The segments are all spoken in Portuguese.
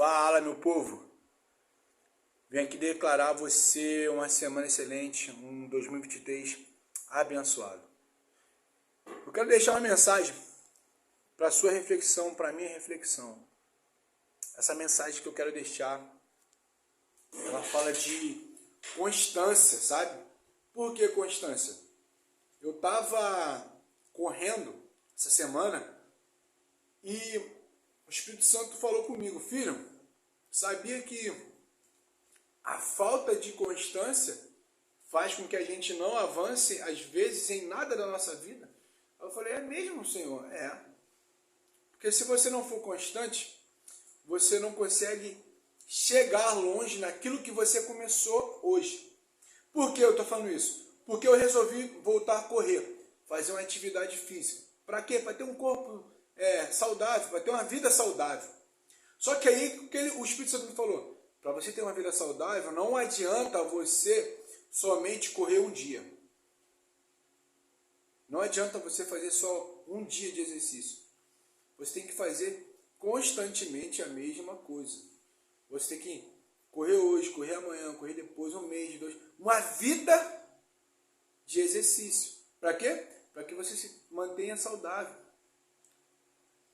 Fala, meu povo! Venho aqui declarar a você uma semana excelente, um 2023 abençoado. Eu quero deixar uma mensagem para a sua reflexão, para a minha reflexão. Essa mensagem que eu quero deixar, ela fala de constância, sabe? Por que constância? Eu estava correndo essa semana e o Espírito Santo falou comigo: filho, sabia que a falta de constância faz com que a gente não avance, às vezes, em nada da nossa vida? Eu falei: é mesmo, Senhor? É. Porque se você não for constante, você não consegue chegar longe naquilo que você começou hoje. Por que eu estou falando isso? Porque eu resolvi voltar a correr, fazer uma atividade física. Para quê? Para ter um corpo saudável, para ter uma vida saudável. Só que aí o Espírito Santo me falou: para você ter uma vida saudável, não adianta você somente correr um dia. Não adianta você fazer só um dia de exercício. Você tem que fazer constantemente a mesma coisa. Você tem que correr hoje, correr amanhã, correr depois, um mês, 2. Uma vida de exercício. Para quê? Para que você se mantenha saudável.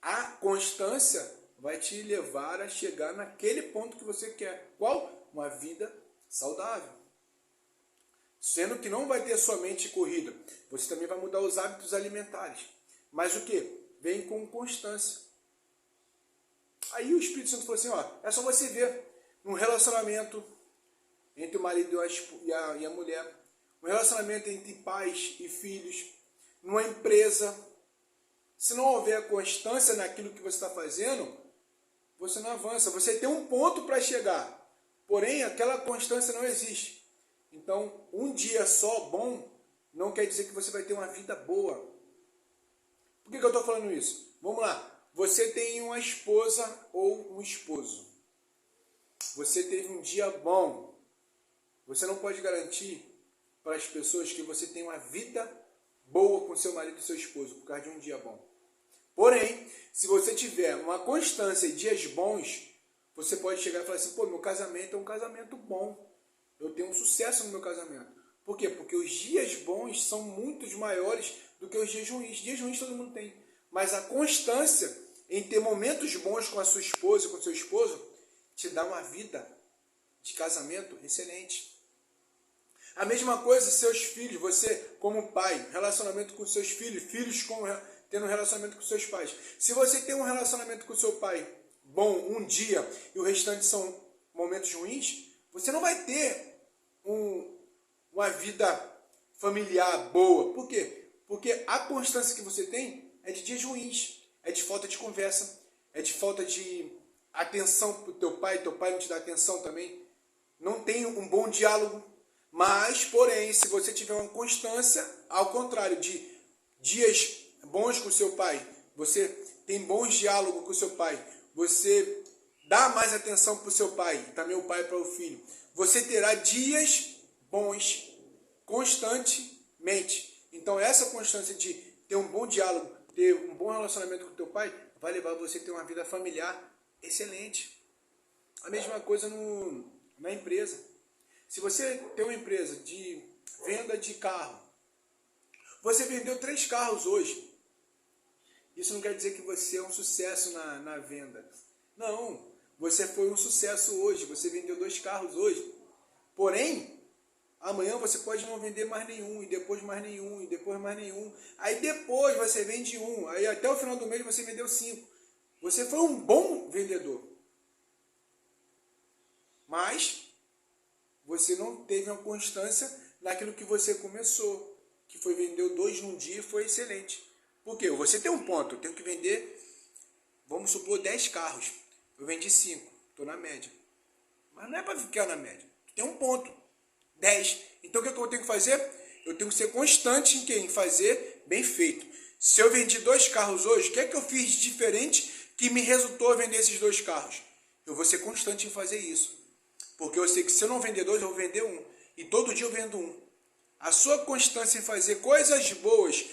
A constância vai te levar a chegar naquele ponto que você quer. Qual? Uma vida saudável. Sendo que não vai ter somente corrida. Você também vai mudar os hábitos alimentares. Mas o que? Vem com constância. Aí o Espírito Santo falou assim: é só você ver num relacionamento entre o marido e a mulher, um relacionamento entre pais e filhos, numa empresa. Se não houver constância naquilo que você está fazendo, você não avança. Você tem um ponto para chegar, porém aquela constância não existe. Então, um dia só bom não quer dizer que você vai ter uma vida boa. Por que eu estou falando isso? Vamos lá. Você tem uma esposa ou um esposo. Você teve um dia bom. Você não pode garantir para as pessoas que você tem uma vida boa com seu marido e seu esposo por causa de um dia bom. Porém, se você tiver uma constância e dias bons, você pode chegar e falar assim: pô, meu casamento é um casamento bom. Eu tenho um sucesso no meu casamento. Por quê? Porque os dias bons são muito maiores do que os dias ruins. Dias ruins todo mundo tem. Mas a constância em ter momentos bons com a sua esposa, com o seu esposo, te dá uma vida de casamento excelente. A mesma coisa, seus filhos, você como pai, relacionamento com seus filhos, tendo um relacionamento com seus pais. Se você tem um relacionamento com seu pai bom um dia e o restante são momentos ruins, você não vai ter uma vida familiar boa. Por quê? Porque a constância que você tem é de dias ruins, é de falta de conversa, é de falta de atenção para o teu pai não te dá atenção também, não tem um bom diálogo. Mas, porém, se você tiver uma constância, ao contrário de dias bons com o seu pai, você tem bons diálogos com o seu pai, você dá mais atenção para o seu pai, também o pai para o filho, você terá dias bons constantemente. Então, essa constância de ter um bom diálogo, ter um bom relacionamento com o teu pai, vai levar você a ter uma vida familiar excelente. A mesma coisa na empresa. Se você tem uma empresa de venda de carro, você vendeu 3 carros hoje, isso não quer dizer que você é um sucesso na venda. Não, você foi um sucesso hoje, você vendeu 2 carros hoje. Porém, amanhã você pode não vender mais nenhum, e depois mais nenhum, e depois mais nenhum. Aí depois você vende um, aí até o final do mês você vendeu 5. Você foi um bom vendedor. Mas você não teve uma constância naquilo que você começou, que foi vender 2 num dia e foi excelente. Por quê? Você tem um ponto, eu tenho que vender, vamos supor, 10 carros. Eu vendi 5, estou na média. Mas não é para ficar na média. Tem um ponto, 10. Então o que eu tenho que fazer? Eu tenho que ser constante em quê? Em fazer bem feito. Se eu vendi 2 carros hoje, o que é que eu fiz de diferente que me resultou a vender esses 2 carros? Eu vou ser constante em fazer isso. Porque eu sei que se eu não vender 2, eu vou vender 1. E todo dia eu vendo 1. A sua constância em fazer coisas boas,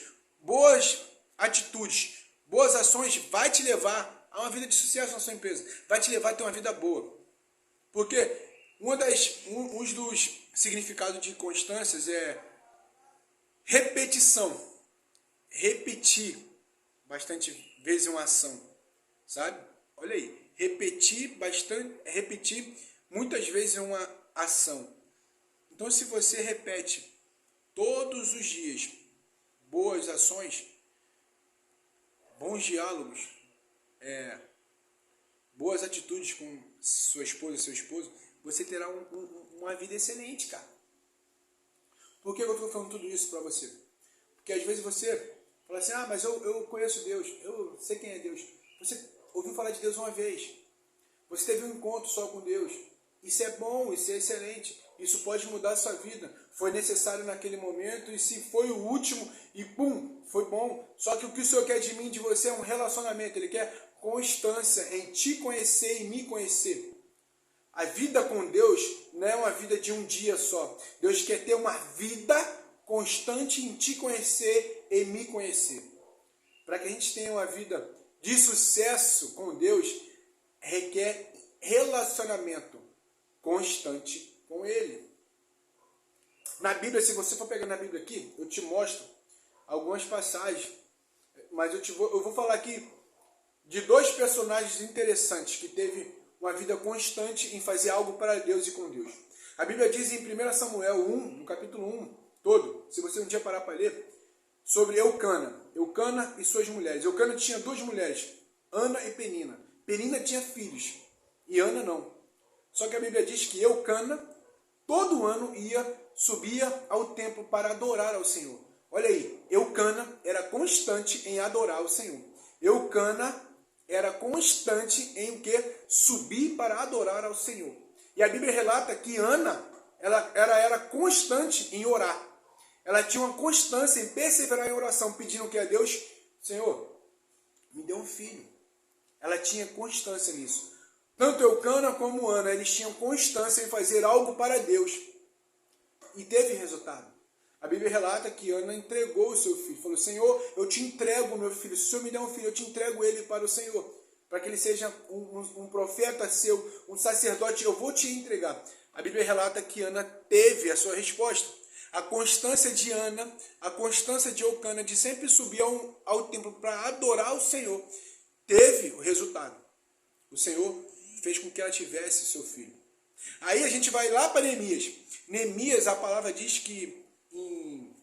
boas atitudes, boas ações, vai te levar a uma vida de sucesso na sua empresa. Vai te levar a ter uma vida boa. Porque um dos significados de constâncias é repetição. Repetir bastante vezes uma ação, sabe? Olha aí, repetir muitas vezes uma ação. Então, se você repete todos os dias boas ações, bons diálogos, boas atitudes com sua esposa, seu esposo, você terá uma vida excelente, cara. Por que eu estou falando tudo isso para você? Porque às vezes você fala assim, mas eu conheço Deus, eu sei quem é Deus. Você ouviu falar de Deus uma vez, você teve um encontro só com Deus. Isso é bom, isso é excelente, isso pode mudar a sua vida. Foi necessário naquele momento, e se foi o último, e pum, foi bom. Só que o que o Senhor quer de mim, de você, é um relacionamento. Ele quer constância em te conhecer e me conhecer. A vida com Deus não é uma vida de um dia só. Deus quer ter uma vida constante em te conhecer e me conhecer. Para que a gente tenha uma vida de sucesso com Deus, requer relacionamento constante com Ele. Na Bíblia, se você for pegar na Bíblia aqui, eu te mostro algumas passagens, mas eu vou falar aqui de dois personagens interessantes que teve uma vida constante em fazer algo para Deus e com Deus. A Bíblia diz em 1 Samuel 1, no capítulo 1 todo, se você um dia parar para ler, sobre Eucana e suas mulheres. Eucana tinha duas mulheres, Ana e Penina. Penina tinha filhos e Ana não. Só que a Bíblia diz que Eucana todo ano subia ao templo para adorar ao Senhor. Olha aí, Eucana era constante em adorar ao Senhor. Eucana era constante em o que? Subir para adorar ao Senhor. E a Bíblia relata que Ana, ela era constante em orar. Ela tinha uma constância em perseverar em oração, pedindo que a Deus, Senhor, me dê um filho. Ela tinha constância nisso. Tanto Eucana como Ana, eles tinham constância em fazer algo para Deus. E teve resultado. A Bíblia relata que Ana entregou o seu filho. Falou, Senhor, eu te entrego o meu filho. Se o Senhor me der um filho, eu te entrego ele para o Senhor. Para que ele seja um profeta seu, um sacerdote, eu vou te entregar. A Bíblia relata que Ana teve a sua resposta. A constância de Ana, a constância de Eucana, de sempre subir ao templo para adorar o Senhor, teve o resultado. O Senhor fez com que ela tivesse seu filho. Aí a gente vai lá para Neemias. Neemias, a palavra diz que em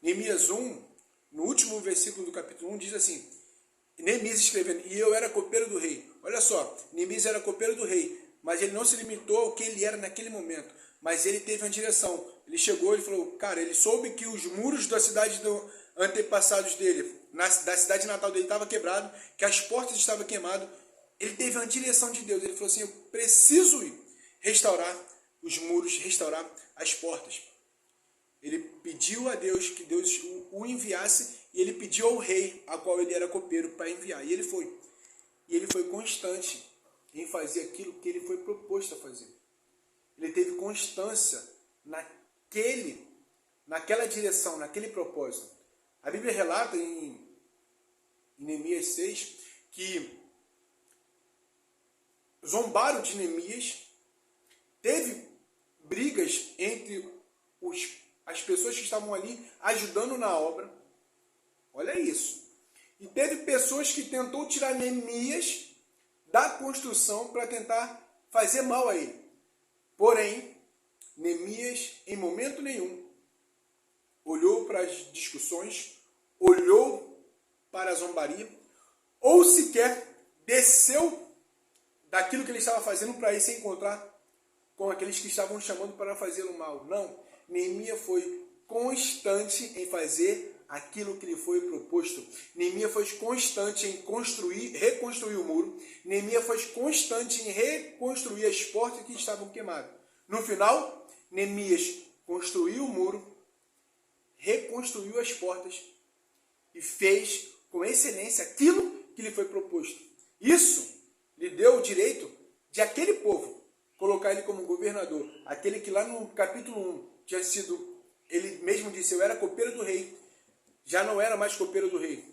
Neemias 1, no último versículo do capítulo 1, diz assim, Neemias escrevendo, e eu era copeiro do rei. Olha só, Neemias era copeiro do rei, mas ele não se limitou ao que ele era naquele momento, mas ele teve uma direção. Ele chegou, ele falou, cara, ele soube que os muros da cidade antepassados dele, da cidade natal dele, estavam quebrados, que as portas estavam queimadas. Ele teve uma direção de Deus. Ele falou assim, eu preciso ir restaurar os muros, restaurar as portas. Ele pediu a Deus que Deus o enviasse, e ele pediu ao rei, a qual ele era copeiro, para enviar. E ele foi. E ele foi constante em fazer aquilo que ele foi proposto a fazer. Ele teve constância naquela direção, naquele propósito. A Bíblia relata em Neemias 6 que zombaram de Neemias, teve brigas entre as pessoas que estavam ali ajudando na obra. Olha isso. E teve pessoas que tentou tirar Neemias da construção para tentar fazer mal a ele. Porém, Neemias, em momento nenhum, olhou para as discussões, olhou para a zombaria, ou sequer desceu daquilo que ele estava fazendo para ir se encontrar com aqueles que estavam chamando para fazê-lo mal. Não. Neemias foi constante em fazer aquilo que lhe foi proposto. Neemias foi constante em reconstruir o muro. Neemias foi constante em reconstruir as portas que estavam queimadas. No final, Neemias construiu o muro, reconstruiu as portas e fez com excelência aquilo que lhe foi proposto. Isso lhe deu o direito de aquele povo colocar ele como governador. Aquele que lá no capítulo 1 tinha sido, ele mesmo disse, eu era copeiro do rei, já não era mais copeiro do rei.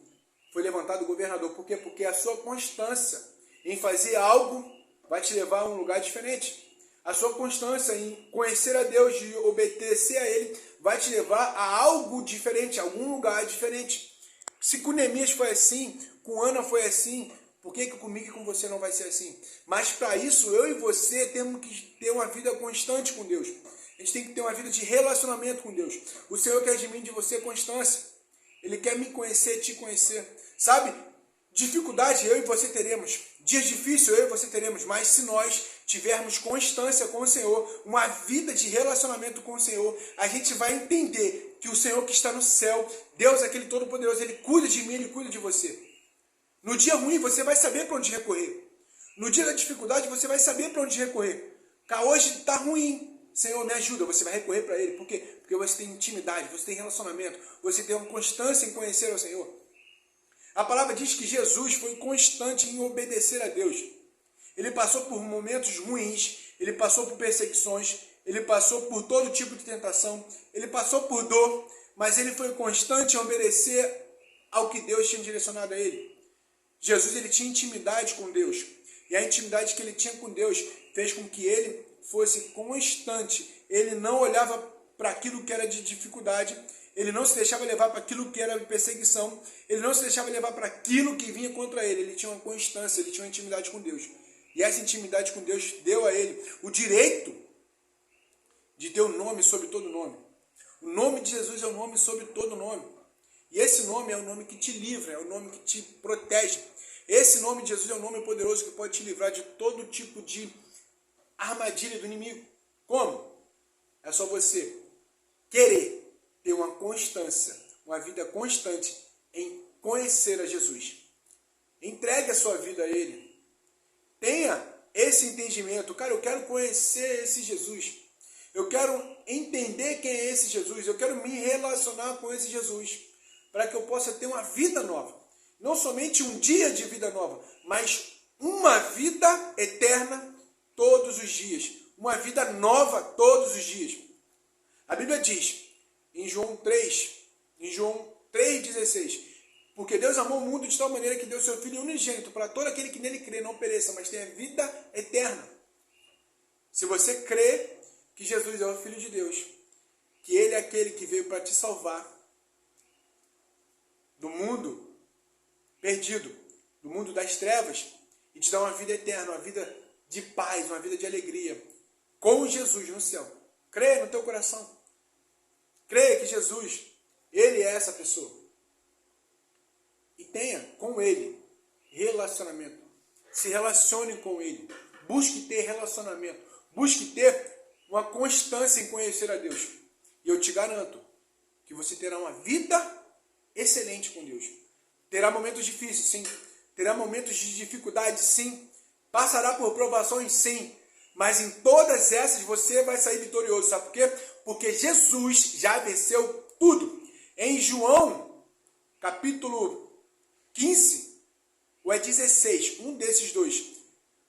Foi levantado governador. Por quê? Porque a sua constância em fazer algo vai te levar a um lugar diferente. A sua constância em conhecer a Deus e obedecer a Ele vai te levar a algo diferente, a algum lugar diferente. Se com Neemias foi assim, com Ana foi assim, por que comigo e com você não vai ser assim? Mas para isso, eu e você temos que ter uma vida constante com Deus. A gente tem que ter uma vida de relacionamento com Deus. O Senhor quer de mim, de você, constância. Ele quer me conhecer, te conhecer. Sabe? Dificuldade eu e você teremos. Dias difíceis eu e você teremos. Mas se nós tivermos constância com o Senhor, uma vida de relacionamento com o Senhor, a gente vai entender que o Senhor que está no céu, Deus aquele todo-poderoso, Ele cuida de mim, Ele cuida de você. No dia ruim você vai saber para onde recorrer. No dia da dificuldade você vai saber para onde recorrer. Hoje está ruim. Senhor, me ajuda. Você vai recorrer para Ele. Por quê? Porque você tem intimidade, você tem relacionamento, você tem uma constância em conhecer o Senhor. A palavra diz que Jesus foi constante em obedecer a Deus. Ele passou por momentos ruins, ele passou por perseguições, ele passou por todo tipo de tentação, ele passou por dor, mas ele foi constante em obedecer ao que Deus tinha direcionado a ele. Jesus, ele tinha intimidade com Deus, e a intimidade que ele tinha com Deus fez com que ele fosse constante. Ele não olhava para aquilo que era de dificuldade, ele não se deixava levar para aquilo que era perseguição, ele não se deixava levar para aquilo que vinha contra ele. Ele tinha uma constância, ele tinha uma intimidade com Deus. E essa intimidade com Deus deu a ele o direito de ter um nome sobre todo nome. O nome de Jesus é o nome sobre todo nome. E esse nome é o nome que te livra, é o nome que te protege. Esse nome de Jesus é um nome poderoso que pode te livrar de todo tipo de armadilha do inimigo. Como? É só você querer ter uma constância, uma vida constante em conhecer a Jesus. Entregue a sua vida a Ele. Tenha esse entendimento. Cara, eu quero conhecer esse Jesus. Eu quero entender quem é esse Jesus. Eu quero me relacionar com esse Jesus. Para que eu possa ter uma vida nova. Não somente um dia de vida nova, mas uma vida eterna todos os dias. Uma vida nova todos os dias. A Bíblia diz, em João 3,16, porque Deus amou o mundo de tal maneira que deu seu Filho unigênito para todo aquele que nele crê não pereça, mas tenha vida eterna. Se você crê que Jesus é o Filho de Deus, que Ele é aquele que veio para te salvar do mundo perdido, do mundo das trevas, e te dar uma vida eterna, uma vida de paz, uma vida de alegria, com Jesus no céu. Crê no teu coração. Creia que Jesus, Ele é essa pessoa. E tenha com Ele relacionamento. Se relacione com Ele. Busque ter relacionamento. Busque ter uma constância em conhecer a Deus. E eu te garanto que você terá uma vida excelente com Deus. Terá momentos difíceis, sim. Terá momentos de dificuldade, sim. Passará por provações, sim. Mas em todas essas você vai sair vitorioso. Sabe por quê? Porque Jesus já venceu tudo. Em João, capítulo 15, ou é 16, um desses dois,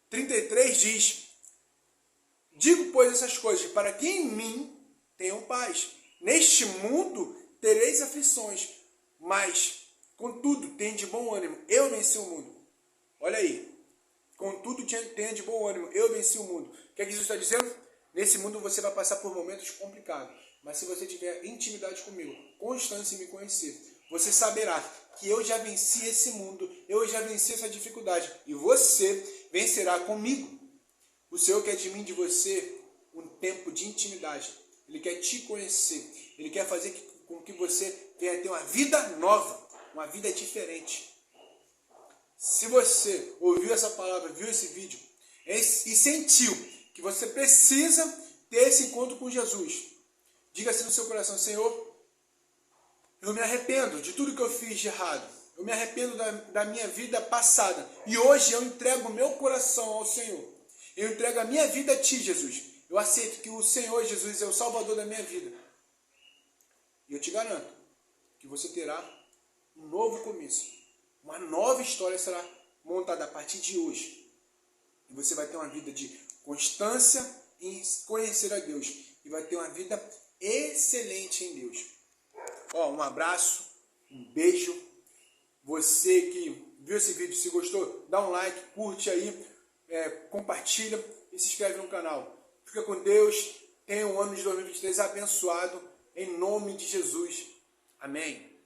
33 diz, digo, pois, essas coisas, para que em mim tenham paz. Neste mundo tereis aflições, mas, contudo, tenha de bom ânimo. Eu venci o mundo. Olha aí. Contudo, tenha de bom ânimo. Eu venci o mundo. O que é que Jesus está dizendo? Nesse mundo você vai passar por momentos complicados. Mas se você tiver intimidade comigo, constância em me conhecer, você saberá que eu já venci esse mundo, eu já venci essa dificuldade. E você vencerá comigo. O Senhor quer de mim, de você, um tempo de intimidade. Ele quer te conhecer. Ele quer fazer com que você venha ter uma vida nova, uma vida diferente. Se você ouviu essa palavra, viu esse vídeo e sentiu que você precisa ter esse encontro com Jesus, diga assim no seu coração: Senhor, eu me arrependo de tudo que eu fiz de errado. Eu me arrependo da minha vida passada. E hoje eu entrego o meu coração ao Senhor. Eu entrego a minha vida a Ti, Jesus. Eu aceito que o Senhor Jesus é o Salvador da minha vida. E eu te garanto que você terá um novo começo. Uma nova história será montada a partir de hoje. E você vai ter uma vida de constância em conhecer a Deus. E vai ter uma vida excelente em Deus. Um abraço, um beijo. Você que viu esse vídeo, se gostou, dá um like, curte aí, compartilha e se inscreve no canal. Fica com Deus, tenha um ano de 2023 abençoado, em nome de Jesus. Amém.